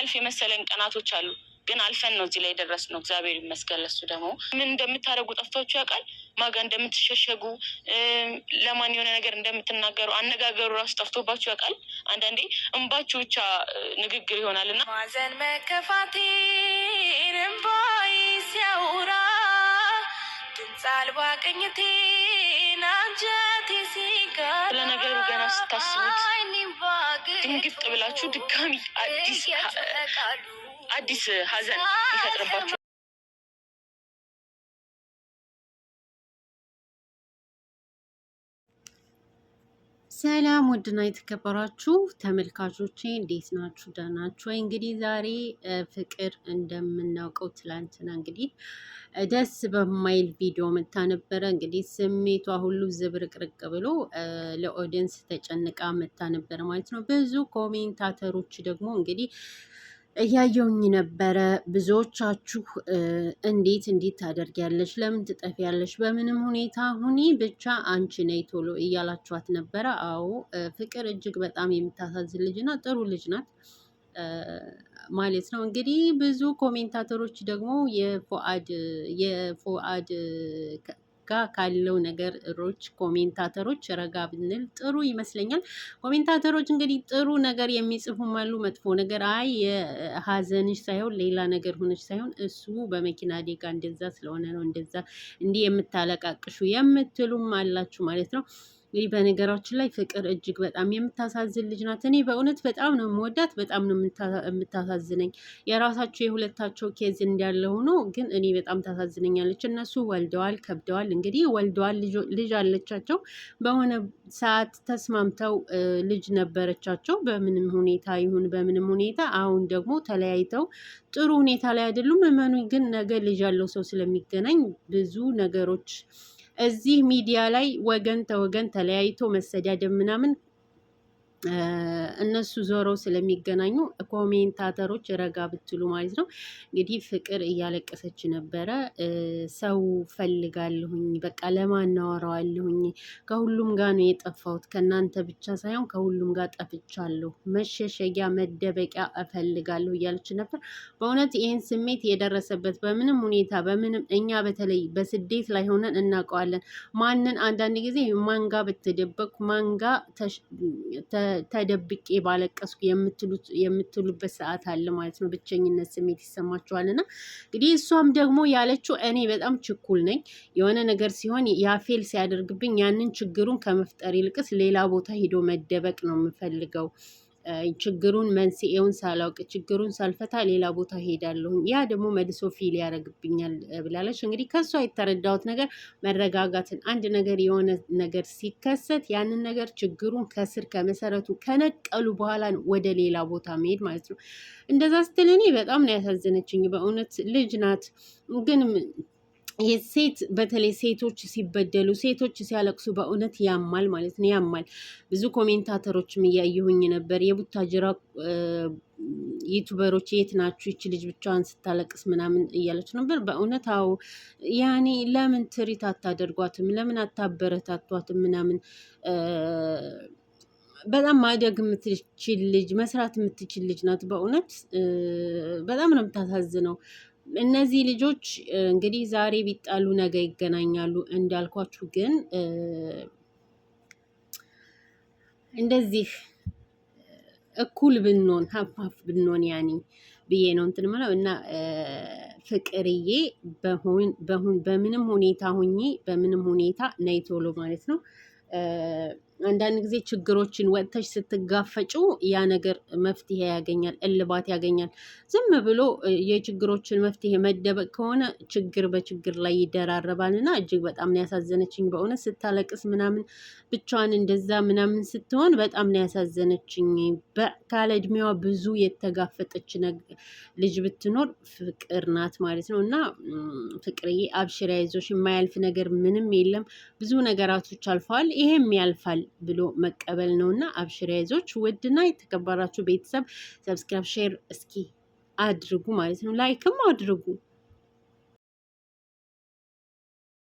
የማያልፍ የመሰለን ቀናቶች አሉ። ግን አልፈን ነው እዚህ ላይ የደረስነው። እግዚአብሔር ይመስገን። ለሱ ደግሞ ምን እንደምታደርጉ ጠፍቷችሁ ያውቃል? ማጋ እንደምትሸሸጉ፣ ለማን የሆነ ነገር እንደምትናገሩ፣ አነጋገሩ ራሱ ጠፍቶባችሁ ያውቃል? አንዳንዴ እንባችሁ ብቻ ንግግር ይሆናል እና ማዘን መከፋቴን እምባዬ ሲያወራ ድምፅ አልባ ቅኝቴን አንጀቴ ሲጋራ ስለነገሩ ገና ስታስቡት ድንግጥ ብላችሁ ድጋሚ አዲስ ሀዘን ይፈጥርባችሁ። ሰላም ውድና የተከበራችሁ ተመልካቾቼ እንዴት ናችሁ? ደህና ናችሁ ወይ? እንግዲህ ዛሬ ፍቅር እንደምናውቀው ትላንትና እንግዲህ ደስ በማይል ቪዲዮ መታ ነበረ። እንግዲህ ስሜቷ ሁሉ ዝብርቅርቅ ብሎ ለኦዲየንስ ተጨንቃ መታ ነበረ ማለት ነው። ብዙ ኮሜንታተሮች ደግሞ እንግዲህ እያየውኝ ነበረ። ብዙዎቻችሁ እንዴት ታደርጊያለሽ? ለምን ትጠፊያለሽ? በምንም ሁኔታ ሁኒ ብቻ አንቺ ነይ ቶሎ እያላችኋት ነበረ። አዎ ፍቅር እጅግ በጣም የምታሳዝን ልጅ ናት። ጥሩ ልጅ ናት ማለት ነው። እንግዲህ ብዙ ኮሜንታተሮች ደግሞ የፉአድ ጋር ካለው ነገሮች ኮሜንታተሮች ረጋ ብንል ጥሩ ይመስለኛል። ኮሜንታተሮች እንግዲህ ጥሩ ነገር የሚጽፉም አሉ፣ መጥፎ ነገር አይ የሀዘንሽ ሳይሆን ሌላ ነገር ሆነች ሳይሆን እሱ በመኪና አደጋ እንደዛ ስለሆነ ነው እንደዛ እንዲህ የምታለቃቅሹ የምትሉም አላችሁ ማለት ነው። እንግዲህ በነገራችን ላይ ፍቅር እጅግ በጣም የምታሳዝን ልጅ ናት። እኔ በእውነት በጣም ነው የምወዳት፣ በጣም ነው የምታሳዝነኝ። የራሳቸው የሁለታቸው ኬዝ እንዳለ ሆኖ ግን እኔ በጣም ታሳዝነኛለች። እነሱ ወልደዋል፣ ከብደዋል፣ እንግዲህ ወልደዋል፣ ልጅ አለቻቸው። በሆነ ሰዓት ተስማምተው ልጅ ነበረቻቸው። በምንም ሁኔታ ይሁን በምንም ሁኔታ አሁን ደግሞ ተለያይተው ጥሩ ሁኔታ ላይ አይደሉም። እመኑኝ ግን ነገ ልጅ ያለው ሰው ስለሚገናኝ ብዙ ነገሮች እዚህ ሚዲያ ላይ ወገን ተወገን ተለያይቶ መሰዳደብ ምናምን እነሱ ዞረው ስለሚገናኙ ኮሜንታተሮች ረጋ ብትሉ ማለት ነው። እንግዲህ ፍቅር እያለቀሰች ነበረ። ሰው ፈልጋለሁኝ፣ በቃ ለማናወራዋለሁኝ፣ ከሁሉም ጋር ነው የጠፋሁት፣ ከእናንተ ብቻ ሳይሆን ከሁሉም ጋር ጠፍቻለሁ፣ መሸሸጊያ መደበቂያ እፈልጋለሁ እያለች ነበር። በእውነት ይህን ስሜት የደረሰበት በምንም ሁኔታ በምንም እኛ በተለይ በስደት ላይ ሆነን እናውቀዋለን። ማንን አንዳንድ ጊዜ ማንጋ ብትደበቁ ማንጋ ተደብቄ ባለቀስኩ የምትሉበት ሰዓት አለ ማለት ነው። ብቸኝነት ስሜት ይሰማችኋል። እና እንግዲህ እሷም ደግሞ ያለችው እኔ በጣም ችኩል ነኝ፣ የሆነ ነገር ሲሆን ያፌል ሲያደርግብኝ ያንን ችግሩን ከመፍጠር ይልቅስ ሌላ ቦታ ሄዶ መደበቅ ነው የምፈልገው። ችግሩን መንስኤውን ሳላውቅ ችግሩን ሳልፈታ ሌላ ቦታ ሄዳለሁ፣ ያ ደግሞ መልሶ ፊል ያደርግብኛል ብላለች። እንግዲህ ከሷ የተረዳሁት ነገር መረጋጋትን፣ አንድ ነገር የሆነ ነገር ሲከሰት ያንን ነገር ችግሩን ከስር ከመሰረቱ ከነቀሉ በኋላ ነው ወደ ሌላ ቦታ መሄድ ማለት ነው። እንደዛ ስትል እኔ በጣም ነው ያሳዘነችኝ። በእውነት ልጅ ናት ግን የሴት በተለይ ሴቶች ሲበደሉ ሴቶች ሲያለቅሱ በእውነት ያማል ማለት ነው፣ ያማል። ብዙ ኮሜንታተሮችም እያየሁኝ ነበር። የቡታጅራ ዩቱበሮች የት ናችሁ ይች ልጅ ብቻዋን ስታለቅስ ምናምን እያለች ነበር። በእውነት አዎ፣ ያኔ ለምን ትሪት አታደርጓትም? ለምን አታበረታቷትም? ምናምን በጣም ማደግ የምትችል ልጅ መስራት የምትችል ልጅ ናት። በእውነት በጣም ነው የምታሳዝነው። እነዚህ ልጆች እንግዲህ ዛሬ ቢጣሉ ነገ ይገናኛሉ እንዳልኳችሁ፣ ግን እንደዚህ እኩል ብንሆን ሀፍሀፍ ብንሆን ያኔ ብዬ ነው እንትን ምለው እና ፍቅርዬ በምንም ሁኔታ ሁኚ፣ በምንም ሁኔታ ነይ ቶሎ ማለት ነው። አንዳንድ ጊዜ ችግሮችን ወጥተሽ ስትጋፈጩ ያ ነገር መፍትሄ ያገኛል፣ እልባት ያገኛል። ዝም ብሎ የችግሮችን መፍትሄ መደበቅ ከሆነ ችግር በችግር ላይ ይደራረባል። እና እጅግ በጣም ነው ያሳዘነችኝ በእውነት ስታለቅስ ምናምን ብቻዋን እንደዛ ምናምን ስትሆን በጣም ነው ያሳዘነችኝ። ካለ እድሜዋ ብዙ የተጋፈጠች ልጅ ብትኖር ፍቅር ናት ማለት ነው። እና ፍቅርዬ አብሽሪ፣ አይዞሽ፣ የማያልፍ ነገር ምንም የለም። ብዙ ነገራቶች አልፈዋል፣ ይሄም ያልፋል ብሎ መቀበል ነው። እና አብሽሪ፣ አይዞች። ውድና የተከበራችሁ ቤተሰብ ሰብስክራይብ፣ ሼር እስኪ አድርጉ ማለት ነው። ላይክም አድርጉ።